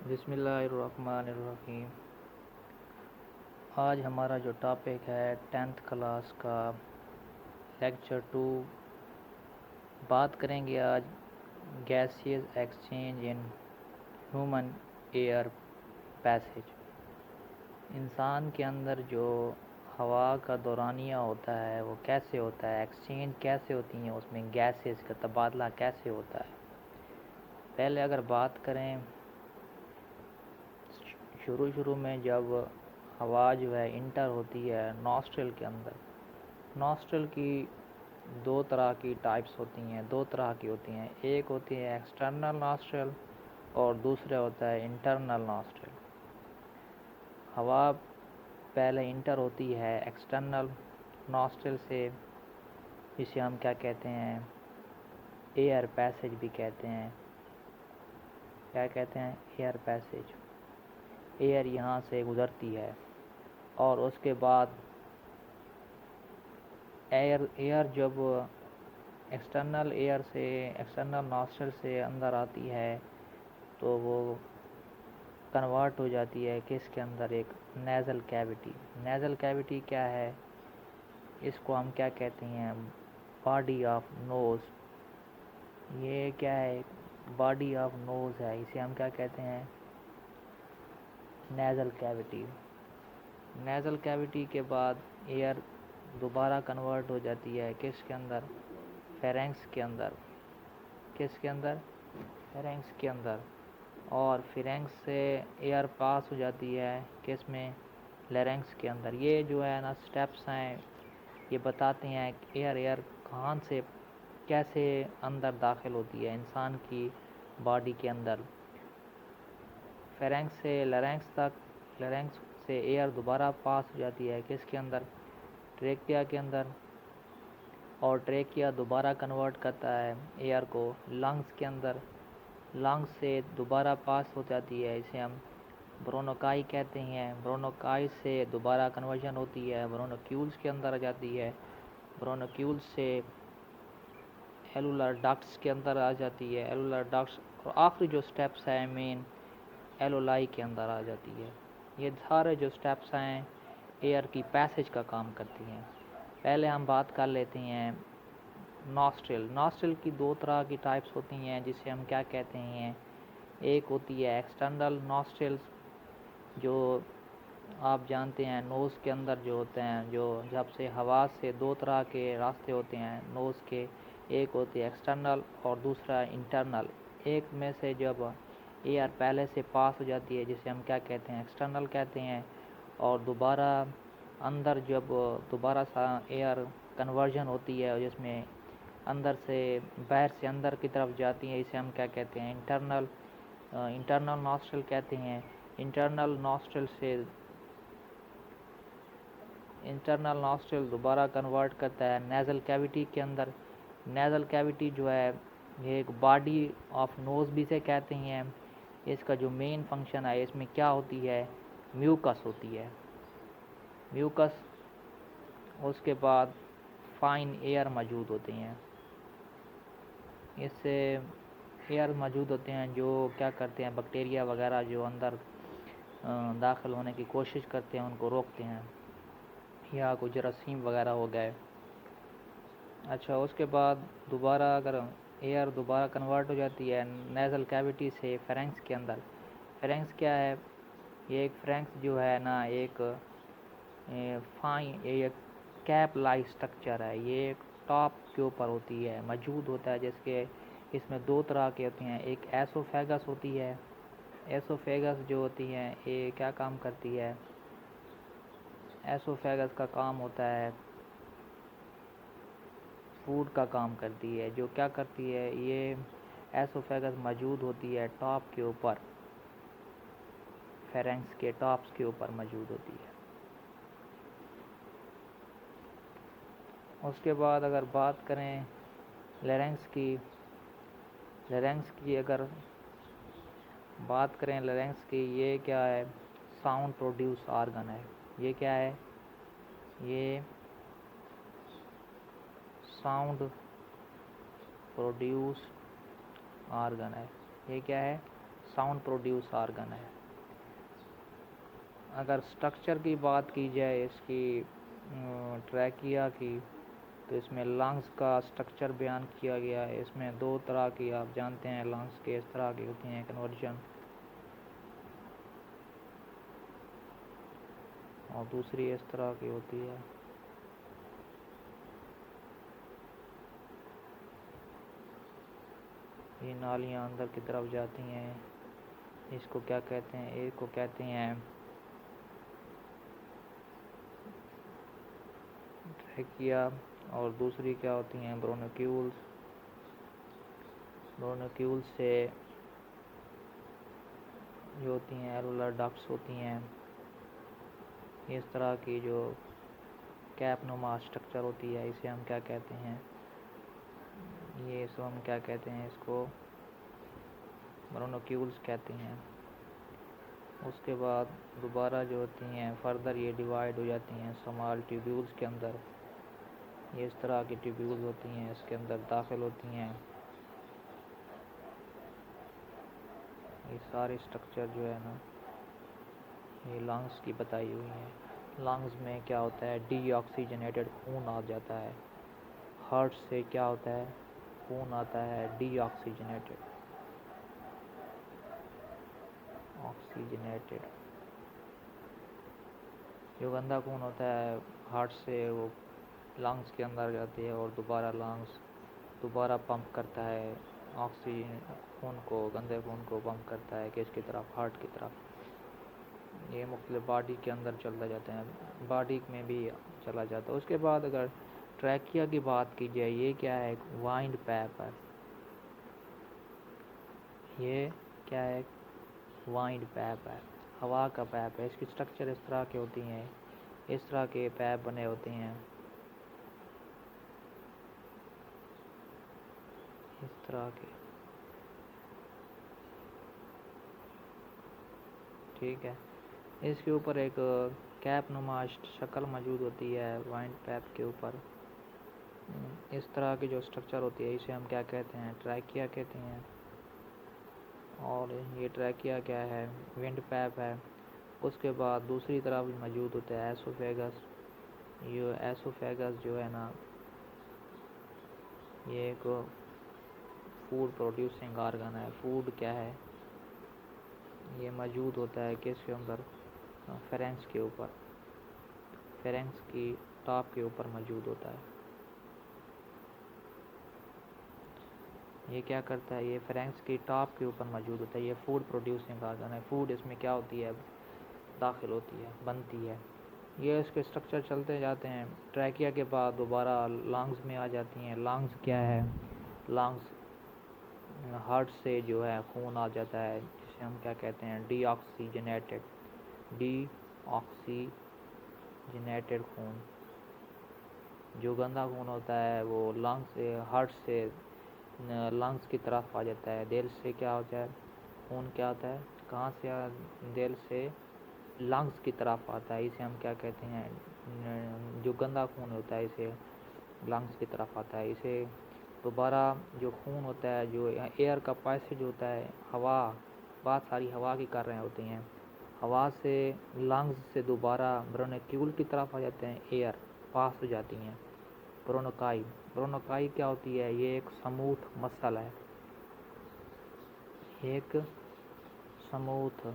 बिस्मिल्लाहिर्रहमानिर्रहीम। आज हमारा जो टॉपिक है 10th क्लास का लेक्चर 2। बात करेंगे आज gaseous exchange in human air passage. इंसान के अंदर जो हवा का दौरानिया होता है वो कैसे होता है, एक्सचेंज कैसे होती हैं, उसमें गैसेस का तबादला कैसे होता है। पहले अगर बात करें शुरू में जब हवा जो है इंटर होती है नॉस्ट्रल के अंदर, नॉस्ट्रल की दो तरह की टाइप्स होती हैं, दो तरह की होती हैं। एक होती है एक्सटर्नल नॉस्ट्रल और दूसरा होता है इंटरनल नॉस्ट्रल। हवा पहले इंटर होती है एक्सटर्नल नॉस्ट्रल से, जिसे हम क्या कहते हैं, एयर पैसेज भी कहते हैं। क्या कहते हैं? Air passage. एयर यहाँ से गुज़रती है और उसके बाद एयर जब एक्सटर्नल नॉस्ट्रल से अंदर आती है तो वो कन्वर्ट हो जाती है किसके अंदर, एक नेज़ल कैविटी। नेज़ल कैविटी क्या है? इसको हम क्या कहते हैं, बॉडी ऑफ नोज़। ये क्या है? बॉडी ऑफ नोज़ है, इसे हम क्या कहते हैं, नेज़ल कैविटी। नेज़ल कैविटी के बाद एयर दोबारा कन्वर्ट हो जाती है किसके अंदर, फेरेंक्स के अंदर। किसके अंदर? फेरेंक्स के अंदर। और फेरेंक्स से एयर पास हो जाती है किस में, लेरेंक्स के अंदर। ये जो है ना स्टेप्स हैं, ये बताते हैं कि एयर कहाँ से कैसे अंदर दाखिल होती है इंसान की बॉडी के अंदर। फेरेंक्स से लेरेंक्स तक, लेरेंक्स से एयर दोबारा पास हो जाती है किसके अंदर, ट्रेकिया के अंदर। और ट्रेकिया दोबारा कन्वर्ट करता है एयर को लंग्स के अंदर। लंग्स से दोबारा पास हो जाती है, इसे हम ब्रोनोकाई कहते हैं। ब्रोनोकाई से दोबारा कन्वर्जन होती है, ब्रोनोक्यूल्स के अंदर आ जाती है। ब्रोनोक्यूल्स से एलुलर डक्ट्स के अंदर आ जाती है, एलुलर डक्ट्स, और आखिरी जो स्टेप्स है मेन एलोलाई के अंदर आ जाती है। ये सारे जो स्टेप्स हैं एयर की पैसेज का काम करती हैं। पहले हम बात कर लेते हैं नॉस्ट्रल। नॉस्ट्रल की दो तरह की टाइप्स होती हैं, जिसे हम क्या कहते हैं, एक होती है एक्सटर्नल नॉस्ट्रल्स, जो आप जानते हैं नोज़ के अंदर जो होते हैं, जो जब से हवा से दो तरह के रास्ते होते हैं नोज़ के, एक होती है एक्सटर्नल और दूसरा इंटरनल। एक में से जब एयर पहले से पास हो जाती है जिसे हम क्या कहते हैं, एक्सटर्नल कहते हैं, और दोबारा अंदर जब दोबारा सा एयर कन्वर्जन होती है जिसमें अंदर से बाहर से अंदर की तरफ जाती है, इसे हम क्या कहते हैं, इंटरनल नॉस्ट्रल कहते हैं। इंटरनल नॉस्ट्रल दोबारा कन्वर्ट करता है नेज़ल कैविटी के अंदर। नेज़ल कैविटी जो है ये एक बॉडी ऑफ नोज़ भी से कहते हैं। इसका जो मेन फंक्शन है, इसमें क्या होती है, म्यूकस होती है, म्यूकस। उसके बाद फाइन एयर मौजूद होते हैं, इससे एयर मौजूद होते हैं जो क्या करते हैं, बैक्टीरिया वगैरह जो अंदर दाखिल होने की कोशिश करते हैं उनको रोकते हैं, या कोई जरासीम वगैरह हो गए। अच्छा, उसके बाद दोबारा अगर एयर दोबारा कन्वर्ट हो जाती है नेज़ल कैविटी से फेरेंक्स के अंदर। फेरेंक्स क्या है? ये एक फेरेंक्स जो है ना एक एक कैप लाइक स्ट्रक्चर है। ये एक टॉप के ऊपर होती है, मौजूद होता है, जिसके इसमें दो तरह के होते हैं। एक एसोफेगस होती है। एसोफेगस जो होती है ये क्या काम करती है, एसोफेगस का काम होता है फूड का काम करती है। जो क्या करती है, ये एसोफेगस मौजूद होती है टॉप के ऊपर, फेरेंक्स के टॉप्स के ऊपर मौजूद होती है। उसके बाद अगर बात करें लेरेंक्स की अगर बात करें लेरेंक्स की, ये क्या है, साउंड प्रोड्यूस ऑर्गन है। ये क्या है, ये साउंड प्रोड्यूस ऑर्गन है। ये क्या है, साउंड प्रोड्यूस आर्गन है। अगर स्ट्रक्चर की बात की जाए इसकी ट्रैकिया की, तो इसमें लंग्स का स्ट्रक्चर बयान किया गया है। इसमें दो तरह की आप जानते हैं लंग्स के इस तरह की होती हैं कन्वर्जन, और दूसरी इस तरह की होती है। ये नालियाँ अंदर की तरफ जाती हैं, इसको क्या कहते हैं, एक को कहते हैं ट्रैकिया, और दूसरी क्या होती हैं ब्रोनक्यूल्स। ब्रोनक्यूल्स से जो होती हैं एलुलर डक्ट्स होती हैं, इस तरह की जो कैप नुमा स्ट्रक्चर होती है, इसे हम क्या कहते हैं, ये इसको हम क्या कहते हैं, इसको ब्रोनक्यूल्स कहते हैं। उसके बाद दोबारा जो होती हैं फर्दर ये डिवाइड हो जाती हैं स्मॉल ट्यूब्यूल्स के अंदर। ये इस तरह की ट्यूब्यूल्स होती हैं, इसके अंदर दाखिल होती हैं। ये सारे स्ट्रक्चर जो है ना, ये लंग्स की बताई हुई हैं। लंग्स में क्या होता है, डीऑक्सीजनेटेड खून आ जाता है। हार्ट से क्या होता है, खून आता है डीऑक्सीजनेटेड, ऑक्सीजनेटेड। जो गंदा खून होता है हार्ट से वो लंग्स के अंदर जाती है, और दोबारा लंग्स दोबारा पंप करता है ऑक्सीजन खून को, गंदे खून को पंप करता है किसकी तरफ, हार्ट की तरफ। ये मुख्तलिफ बॉडी के अंदर चलता जाता है, बॉडी में भी चला जाता है। उसके बाद अगर ट्रैकिया की बात की जाए, ये क्या है, वाइंड पैप है। ये क्या है, वाइंड पैप है, हवा का पैप है। इसकी स्ट्रक्चर इस तरह की होती हैं, इस तरह के पैप बने होते हैं, इस तरह के, ठीक है। इसके ऊपर एक कैप नुमा शक्ल मौजूद होती है वाइंड पैप के ऊपर। इस तरह की जो स्ट्रक्चर होती है इसे हम क्या कहते हैं, ट्रैकिया कहते हैं। और ये ट्रैकिया क्या है, विंड पैप है। उसके बाद दूसरी तरफ भी मौजूद होता है एसोफेगस। ये एसोफेगस जो है ना, ये एक फूड प्रोड्यूसिंग आर्गन है। फूड क्या है, ये मौजूद होता है किसके अंदर, फेरेंक्स के ऊपर, फेरेंक्स की टॉप के ऊपर मौजूद होता है। ये क्या करता है, ये फेरेंक्स की टॉप के ऊपर मौजूद होता है। ये फूड प्रोड्यूसिंग आर्गन है। फूड इसमें क्या होती है, दाखिल होती है, बनती है। ये इसके स्ट्रक्चर चलते जाते हैं। ट्रैकिया के बाद दोबारा लंग्स में आ जाती हैं। लंग्स क्या है, लंग्स हार्ट से जो है खून आ जाता है, जिसे हम क्या कहते हैं, डीऑक्सीजनेटेड, डीऑक्सीजनेटेड खून। जो गंदा खून होता है वो लंग्स से, हार्ट से लंग्स की तरफ आ जाता है। दिल से क्या होता है, खून क्या होता है, कहाँ से दिल से लंग्स की तरफ आता है, इसे हम क्या कहते हैं, जो गंदा खून होता है इसे लंग्स की तरफ आता है। इसे दोबारा जो खून होता है, जो एयर का पैसेज होता है, हवा, बात सारी हवा की कर रहे होते हैं, हवा से लंग्स से दोबारा ब्रोनक्यूल की तरफ आ जाते हैं, एयर पास हो जाती हैं। ब्रोनकाई, ब्रोनकाई क्या होती है, ये एक स्मूथ मसल है, एक स्मूथ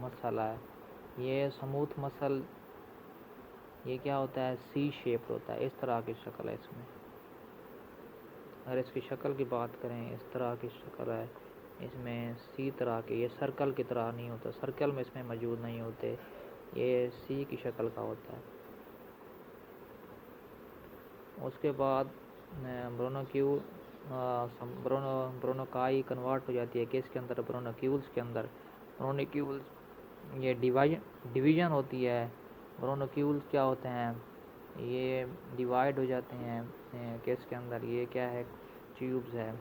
मसल है। ये स्मूथ मसल, ये क्या होता है, सी शेप होता है, इस तरह की शक्ल है इसमें। अगर इसकी शक्ल की बात करें, इस तरह की शक्ल है इसमें, सी तरह के, ये सर्कल की तरह नहीं होता, सर्कल में इसमें मौजूद नहीं होते, ये सी की शक्ल का होता है। उसके बाद ब्रोनोक्यू ब्रोनोकाई कन्वर्ट हो जाती है किसके अंदर, ब्रोनोक्यूल्स के अंदर। ब्रोनोक्यूल्स ये डिवीज़न होती है। ब्रोनोक्यूल्स क्या होते हैं, ये डिवाइड हो जाते हैं किसके अंदर, ये क्या है, ट्यूब्स है।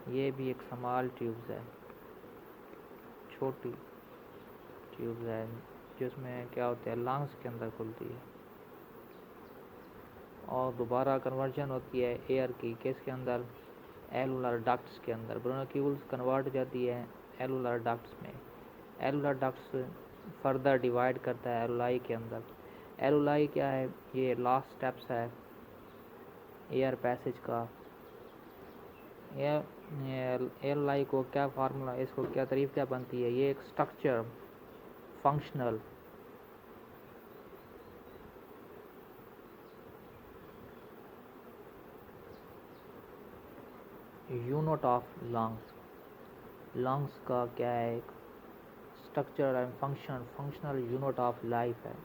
ये भी एक स्मॉल ट्यूब्स है, छोटी ट्यूब्स है, जिसमें क्या होता है, लंग्स के अंदर खुलती है। और दोबारा कन्वर्जन होती है एयर की किसके अंदर, एलुलर डक्ट्स के अंदर। ब्रोंक्यूल्स कन्वर्ट हो जाती है एलुलर डक्ट्स में। एलुलर डक्ट्स फर्दर डिवाइड करता है एलुलाई के अंदर। एलुलाई क्या है, ये लास्ट स्टेप्स है एयर पैसेज का। एलुलाई को क्या फार्मूला, इसको क्या तारीफ क्या बनती है, ये एक structure functional unit of lungs. Lungs का क्या है, एक structure and functional unit of life है,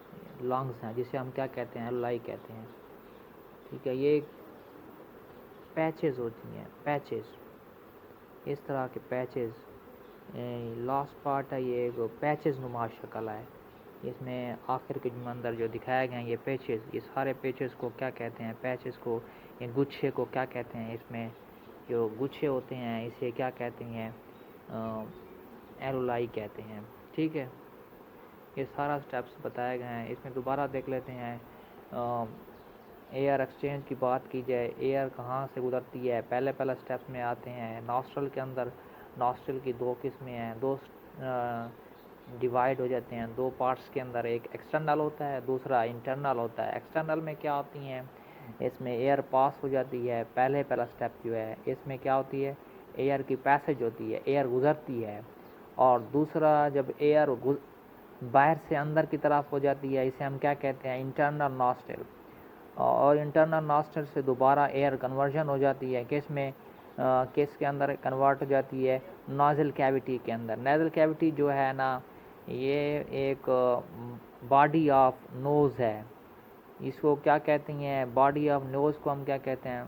लंग्स हैं, जिसे हम क्या कहते हैं, एलुलाई कहते हैं। ठीक है, ये पैचेस होती हैं, पैचेस, इस तरह के पैचेस। लास्ट पार्ट है ये एक पैचेस नुमा शक्ल है। इसमें आखिर के अंदर जो दिखाए गए हैं ये पैचेस, ये सारे पैचेस को क्या कहते हैं, पैचेस को, ये गुच्छे को क्या कहते हैं, इसमें जो गुच्छे होते हैं इसे क्या कहते हैं, एलुलाई कहते हैं। ठीक है, ये सारा स्टेप्स बताए गए हैं। इसमें दोबारा देख लेते हैं। एयर एक्सचेंज की बात की जाए, एयर कहाँ से गुजरती है, पहले स्टेप्स में आते हैं नॉस्ट्रल के अंदर। नॉस्ट्रल की दो किस्में हैं, दो डिवाइड हो जाते हैं दो पार्ट्स के अंदर, एक एक्सटर्नल होता है, दूसरा इंटरनल होता है। एक्सटर्नल में क्या होती हैं, इसमें एयर पास हो जाती है, पहला स्टेप जो है इसमें क्या होती है, एयर की पैसेज होती है, एयर गुजरती है। और दूसरा जब एयर बाहर से अंदर की तरफ हो जाती है, इसे हम क्या कहते हैं, इंटरनल नॉस्ट्रल। और इंटरनल नॉस्ट्रल से दोबारा एयर कन्वर्जन हो जाती है, किस में, किस के अंदर कन्वर्ट हो जाती है, नोजल कैविटी के अंदर। नेजल कैविटी जो है ना, ये एक बॉडी ऑफ नोज़ है, इसको क्या कहते हैं, बॉडी ऑफ नोज़ को हम क्या कहते हैं,